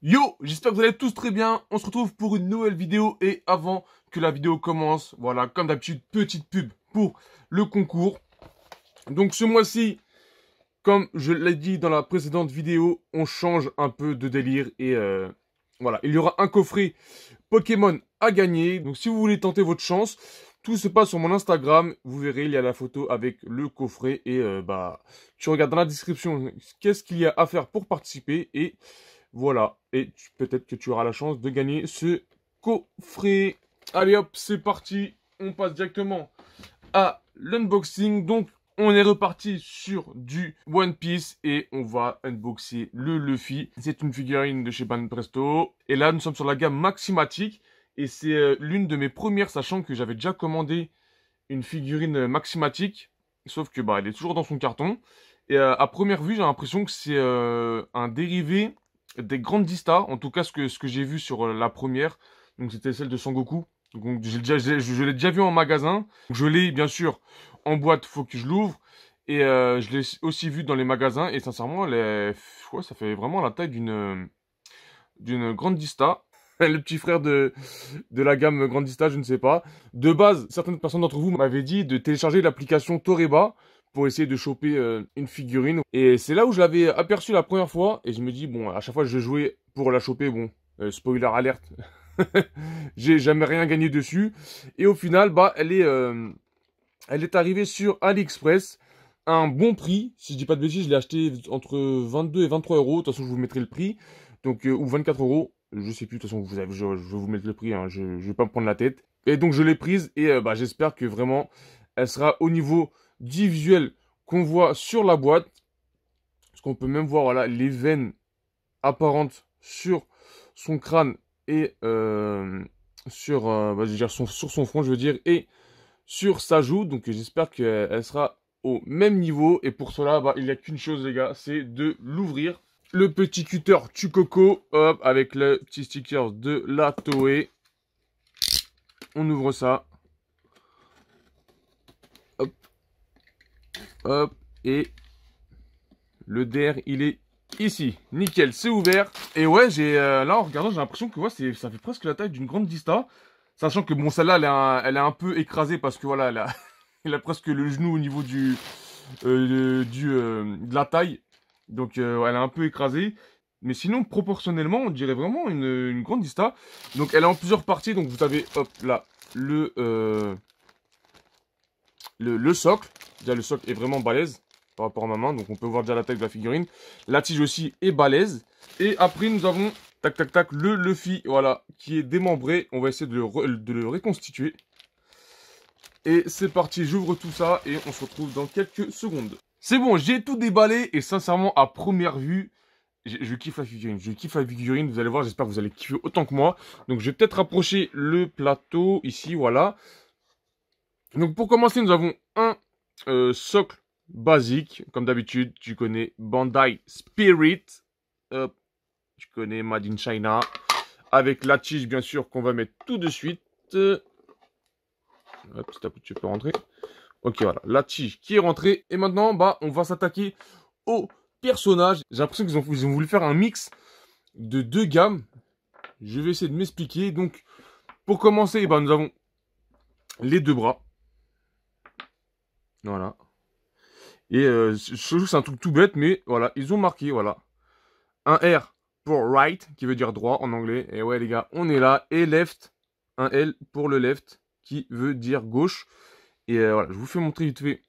Yo, j'espère que vous allez tous très bien. On se retrouve pour une nouvelle vidéo et avant que la vidéo commence, voilà, comme d'habitude, petite pub pour le concours. Donc ce mois-ci, comme je l'ai dit dans la précédente vidéo, on change un peu de délire et voilà, il y aura un coffret Pokémon à gagner. Donc si vous voulez tenter votre chance, tout se passe sur mon Instagram. Vous verrez, il y a la photo avec le coffret et tu regardes dans la description qu'est-ce qu'il y a à faire pour participer et voilà, et peut-être que tu auras la chance de gagner ce coffret. Allez hop, c'est parti. On passe directement à l'unboxing. Donc, on est reparti sur du One Piece et on va unboxer le Luffy. C'est une figurine de chez Banpresto. Et là, nous sommes sur la gamme Maximatic. Et c'est l'une de mes premières, sachant que j'avais déjà commandé une figurine Maximatic. Sauf que elle est toujours dans son carton. Et à première vue, j'ai l'impression que c'est un dérivé des grandes Dista, en tout cas ce que j'ai vu sur la première, donc c'était celle de Sangoku. Donc je l'ai déjà vu en magasin, je l'ai bien sûr en boîte, faut que je l'ouvre, et je l'ai aussi vu dans les magasins, et sincèrement, ouais, ça fait vraiment la taille d'une grande Dista. Le petit frère de la gamme Grande Dista, je ne sais pas. De base, certaines personnes d'entre vous m'avaient dit de télécharger l'application Toreba pour essayer de choper une figurine. Et c'est là où je l'avais aperçu la première fois. Et je me dis, bon, à chaque fois que je jouais pour la choper, bon, spoiler alerte, j'ai jamais rien gagné dessus. Et au final, elle est arrivée sur AliExpress à un bon prix. Si je dis pas de bêtises, je l'ai acheté entre 22 et 23 euros. De toute façon, je vous mettrai le prix. Donc, ou 24 euros. Je sais plus, de toute façon, je vais vous mettre le prix. Hein, je vais pas me prendre la tête. Et donc, je l'ai prise. Et j'espère que vraiment, elle sera au niveau du visuel qu'on voit sur la boîte. Parce qu'on peut même voir voilà, les veines apparentes sur son crâne et sur, sur son front, je veux dire, et sur sa joue. Donc j'espère qu'elle sera au même niveau. Et pour cela, il n'y a qu'une chose, les gars, c'est de l'ouvrir. Le petit cutter Chucoco, hop, avec le petit sticker de la Toei. On ouvre ça. Hop. Hop. Et le DR, il est ici. Nickel, c'est ouvert. Et ouais, là, en regardant, j'ai l'impression que ouais, ça fait presque la taille d'une grande Dista. Sachant que, bon, celle-là, elle est un peu écrasée parce que, voilà, elle a presque le genou au niveau de la taille. Donc, elle est un peu écrasée. Mais sinon, proportionnellement, on dirait vraiment une grande Dista. Donc, elle est en plusieurs parties. Donc, vous avez, hop, là, le socle. Déjà, le socle est vraiment balèze par rapport à ma main. Donc, on peut voir déjà la taille de la figurine. La tige aussi est balèze. Et après, nous avons, tac, tac, tac, le Luffy, voilà, qui est démembré. On va essayer de le reconstituer. Et c'est parti, j'ouvre tout ça et on se retrouve dans quelques secondes. C'est bon, j'ai tout déballé et sincèrement, à première vue, je kiffe la figurine. Je kiffe la figurine, vous allez voir, j'espère que vous allez kiffer autant que moi. Donc, je vais peut-être rapprocher le plateau ici, voilà. Donc, pour commencer, nous avons un socle basique. Comme d'habitude, tu connais Bandai Spirit. Hop, tu connais Made in China. Avec la tige, bien sûr, qu'on va mettre tout de suite. Hop, tu peux rentrer. Ok, voilà, la tige qui est rentrée. Et maintenant, on va s'attaquer au personnage. J'ai l'impression qu'ils ont voulu faire un mix de deux gammes. Je vais essayer de m'expliquer. Donc, pour commencer, nous avons les deux bras. Voilà. Et c'est un truc tout bête, mais voilà, ils ont marqué, voilà. Un R pour right, qui veut dire droit en anglais. Et ouais, les gars, on est là. Et left, un L pour le left, qui veut dire gauche. Et voilà, je vous fais montrer vite fait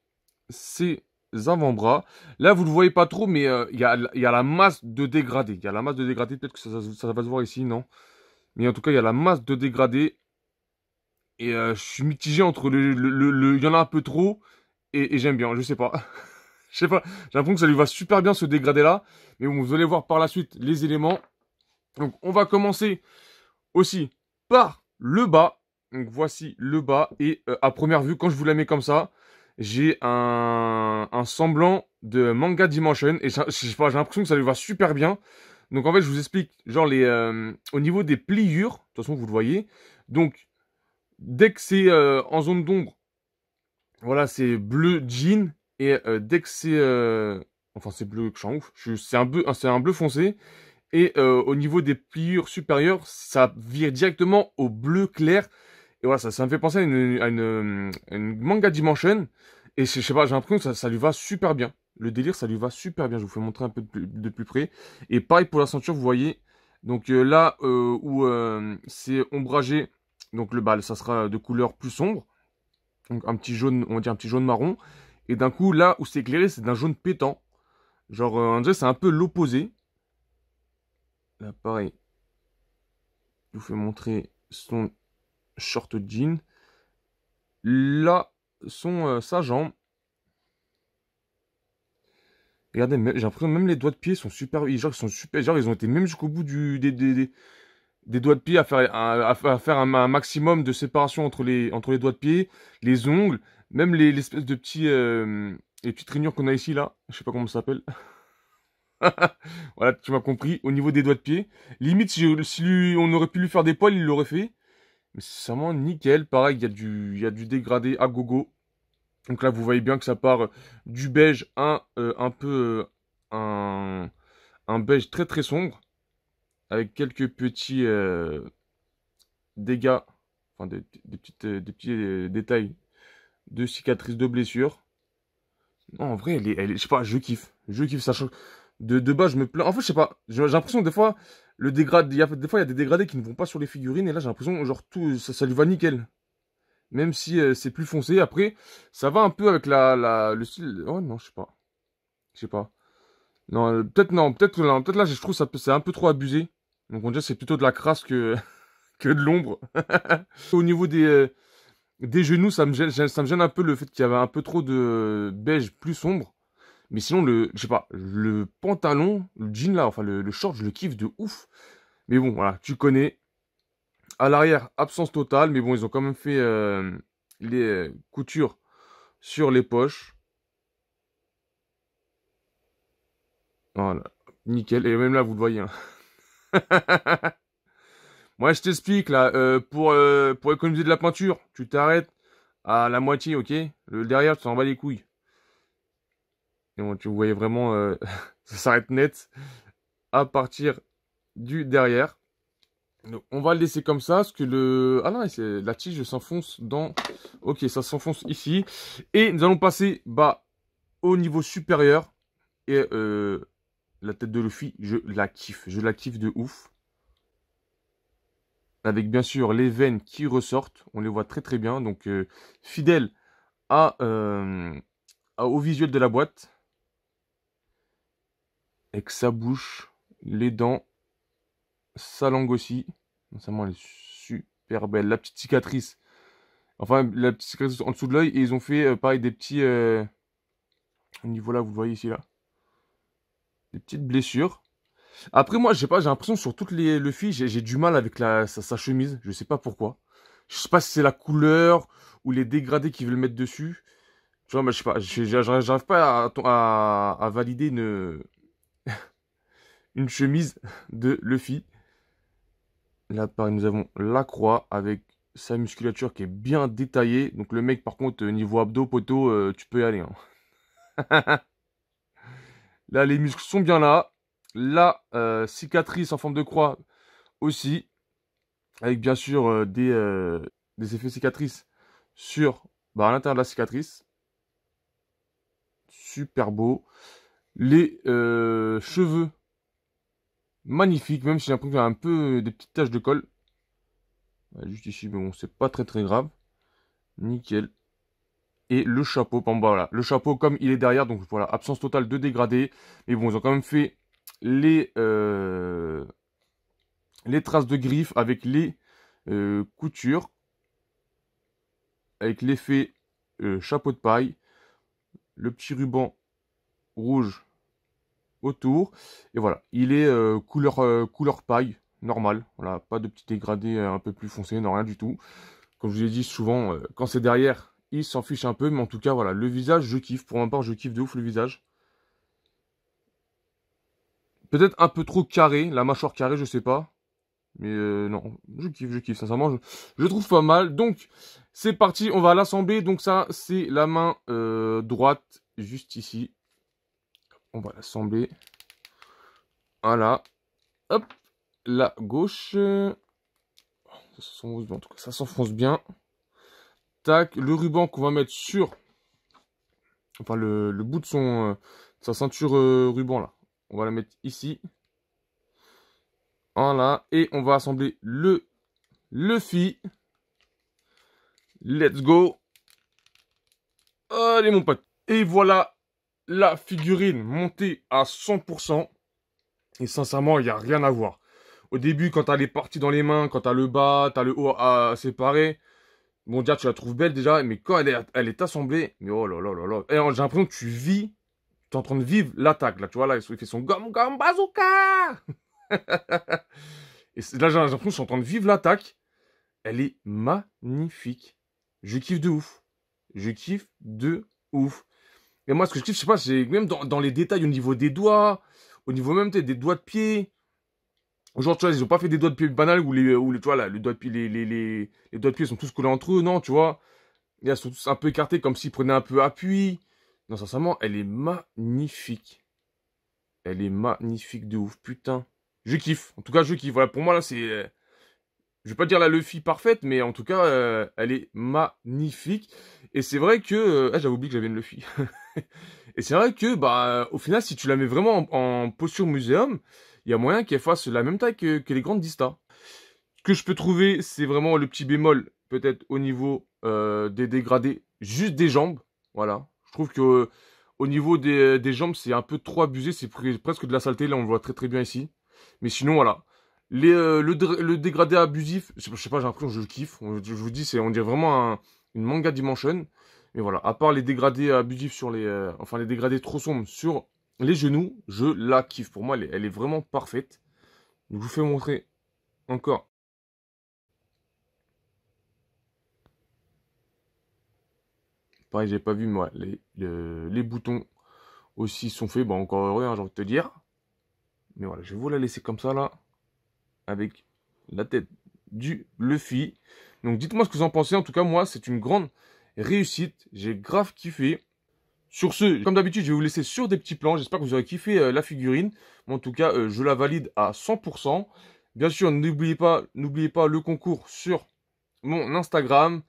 ces avant-bras. Là, vous ne le voyez pas trop, mais il y a la masse de dégradé. Il y a la masse de dégradé, peut-être que ça va se voir ici, non? Mais en tout cas, il y a la masse de dégradé. Et je suis mitigé entre il y en a un peu trop et j'aime bien, je sais pas. Je sais pas, j'ai l'impression que ça lui va super bien ce dégradé là. Mais bon, vous allez voir par la suite les éléments. Donc on va commencer aussi par le bas. Donc voici le bas et à première vue, quand je vous la mets comme ça, j'ai un semblant de Manga Dimension. Et je sais pas, j'ai l'impression que ça lui va super bien. Donc en fait, je vous explique. Genre, au niveau des pliures, de toute façon, vous le voyez. Donc, dès que c'est en zone d'ombre, voilà, c'est bleu jean. Et dès que c'est... enfin, c'est bleu, que je suis en ouf. C'est un bleu foncé. Et au niveau des pliures supérieures, ça vire directement au bleu clair. Et voilà, ça me fait penser à une Manga Dimension. Et je sais pas, j'ai l'impression que ça lui va super bien. Le délire, ça lui va super bien. Je vous fais montrer un peu de plus près. Et pareil pour la ceinture, vous voyez. Donc là où c'est ombragé, donc ça sera de couleur plus sombre. Donc un petit jaune, on va dire un petit jaune marron. Et d'un coup, là où c'est éclairé, c'est d'un jaune pétant. Genre, on dirait c'est un peu l'opposé. Là, pareil. Je vous fais montrer son short jean. Là, sa jambe. Regardez, j'ai l'impression que même les doigts de pied sont super. Genre, ils sont super. Genre, ils ont été même jusqu'au bout des doigts de pied à faire un maximum de séparation entre les doigts de pied, les ongles, même l'espèce de petits. Les petites rainures qu'on a ici, là. Je sais pas comment ça s'appelle. Voilà, tu m'as compris. Au niveau des doigts de pied. Limite, si on aurait pu lui faire des poils, il l'aurait fait. Mais c'est vraiment nickel. Pareil, il y a du dégradé à gogo. Donc là, vous voyez bien que ça part du beige, un peu, un beige très très sombre, avec quelques petits dégâts, enfin des petits détails de cicatrices, de blessures. Non, en vrai, je sais pas, je kiffe, ça change. De base, je me plains. En fait, je sais pas, j'ai l'impression que des fois, des fois, il y a des dégradés qui ne vont pas sur les figurines, et là, j'ai l'impression, genre, tout, ça lui va nickel. Même si c'est plus foncé. Après, ça va un peu avec le style. Oh non, je sais pas. Je sais pas. Non, peut-être là, je trouve ça c'est un peu trop abusé. Donc on dirait que c'est plutôt de la crasse que, que de l'ombre. Au niveau des genoux, ça me gêne un peu le fait qu'il y avait un peu trop de beige plus sombre. Mais sinon, je sais pas, le pantalon, le jean là, enfin le short, je le kiffe de ouf. Mais bon, voilà, tu connais. À l'arrière, absence totale, mais bon, ils ont quand même fait les coutures sur les poches. Voilà, nickel. Et même là, vous le voyez, hein. Moi, je t'explique, là, pour économiser de la peinture, tu t'arrêtes à la moitié, ok? Le derrière, tu t'en bats les couilles. Et bon, tu voyais vraiment, ça s'arrête net à partir du derrière. Donc, on va le laisser comme ça, parce que ah non, la tige s'enfonce dans... Ok, ça s'enfonce ici. Et nous allons passer, au niveau supérieur. Et la tête de Luffy, je la kiffe. Je la kiffe de ouf. Avec bien sûr les veines qui ressortent. On les voit très très bien. Donc fidèle au visuel de la boîte. Avec sa bouche, les dents, sa langue aussi. Sincèrement, elle est super belle. La petite cicatrice. Enfin, la petite cicatrice en dessous de l'œil. Et ils ont fait pareil des petits... au niveau là, vous le voyez ici là. Des petites blessures. Après, moi, je sais pas, j'ai l'impression sur toutes les Luffy, j'ai du mal avec sa chemise. Je sais pas pourquoi. Je sais pas si c'est la couleur ou les dégradés qu'ils veulent mettre dessus. Tu vois, mais je sais pas, j'arrive pas à valider une chemise de Luffy. Là, pareil, nous avons la croix avec sa musculature qui est bien détaillée. Donc le mec, par contre, niveau abdos, poteau, tu peux y aller, hein. Là, les muscles sont bien là. La cicatrice en forme de croix aussi. Avec bien sûr des effets cicatrices à l'intérieur de la cicatrice. Super beau. Les cheveux magnifiques, même si j'ai l'impression qu'il y a un peu des petites taches de colle. Juste ici, mais bon, c'est pas très très grave. Nickel. Et le chapeau, bon, voilà. Le chapeau comme il est derrière, donc voilà, absence totale de dégradé. Mais bon, ils ont quand même fait les traces de griffes avec les coutures. Avec l'effet chapeau de paille. Le petit ruban rouge autour. Et voilà, il est couleur paille, normal. Voilà, pas de petit dégradé un peu plus foncé, non, rien du tout. Comme je vous ai dit, souvent, quand c'est derrière, il s'en fiche un peu. Mais en tout cas, voilà, le visage, je kiffe. Pour ma part, je kiffe de ouf le visage. Peut-être un peu trop carré, la mâchoire carrée, je sais pas. Mais non, je kiffe, sincèrement, je trouve pas mal. Donc, c'est parti, on va l'assembler. Donc ça, c'est la main droite, juste ici. On va l'assembler. Voilà. Hop, la gauche. Ça s'enfonce bien, en tout cas, ça s'enfonce bien. Tac, le ruban qu'on va mettre sur... Enfin, le bout de sa ceinture ruban, là. On va la mettre ici. Voilà, et on va assembler le Luffy. Let's go. Allez mon pote. Et voilà la figurine montée à 100%. Et sincèrement, il n'y a rien à voir. Au début, quand elle est partie dans les mains, quand t'as le bas, t'as le haut à séparer, bon déjà tu la trouves belle déjà, mais quand elle est assemblée, mais oh là là là là. Et j'ai l'impression que tu es en train de vivre l'attaque là, tu vois là, il fait son gomme gomme bazooka. Et là j'ai l'impression que je suis en train de vivre l'attaque. Elle est magnifique. Je kiffe de ouf. Je kiffe de ouf. Et moi, ce que je kiffe, je sais pas, c'est même dans les détails au niveau des doigts, au niveau même des doigts de pied. Genre, tu vois, ils ont pas fait des doigts de pied banals tu vois, là, le doigt de pied, les doigts de pied sont tous collés entre eux, non, tu vois. Et elles sont tous un peu écartées comme s'ils prenaient un peu appui. Non, sincèrement, elle est magnifique. Elle est magnifique de ouf, putain. Je kiffe. En tout cas, je kiffe. Voilà, pour moi, là, c'est... je vais pas dire la Luffy parfaite, mais en tout cas, elle est magnifique. Et c'est vrai que... j'avais oublié que j'avais une Luffy. Et c'est vrai que, bah, au final, si tu la mets vraiment en posture muséum, il y a moyen qu'elle fasse la même taille que les grandes Dista. Ce que je peux trouver, c'est vraiment le petit bémol, peut-être au niveau des dégradés, juste des jambes. Voilà. Je trouve que au niveau des jambes, c'est un peu trop abusé, c'est presque de la saleté. Là, on le voit très très bien ici. Mais sinon, voilà. Le dégradé abusif, je sais pas, j'ai l'impression que je le kiffe. Je vous dis, on dirait vraiment une manga dimension. Mais voilà, à part les dégradés abusifs sur enfin les dégradés trop sombres sur les genoux, je la kiffe. Pour moi, elle est vraiment parfaite. Donc, je vous fais montrer encore. Pareil, j'ai pas vu, moi, les boutons aussi sont faits. Bon, encore heureux, hein, j'ai envie de te dire. Mais voilà, je vais vous la laisser comme ça, là, avec la tête du Luffy. Donc, dites-moi ce que vous en pensez. En tout cas, moi, c'est une grande réussite. J'ai grave kiffé. Sur ce, comme d'habitude, je vais vous laisser sur des petits plans. J'espère que vous aurez kiffé la figurine. Mais en tout cas, je la valide à 100%. Bien sûr, n'oubliez pas le concours sur mon Instagram.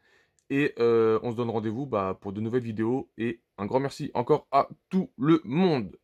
Et on se donne rendez-vous pour de nouvelles vidéos. Et un grand merci encore à tout le monde.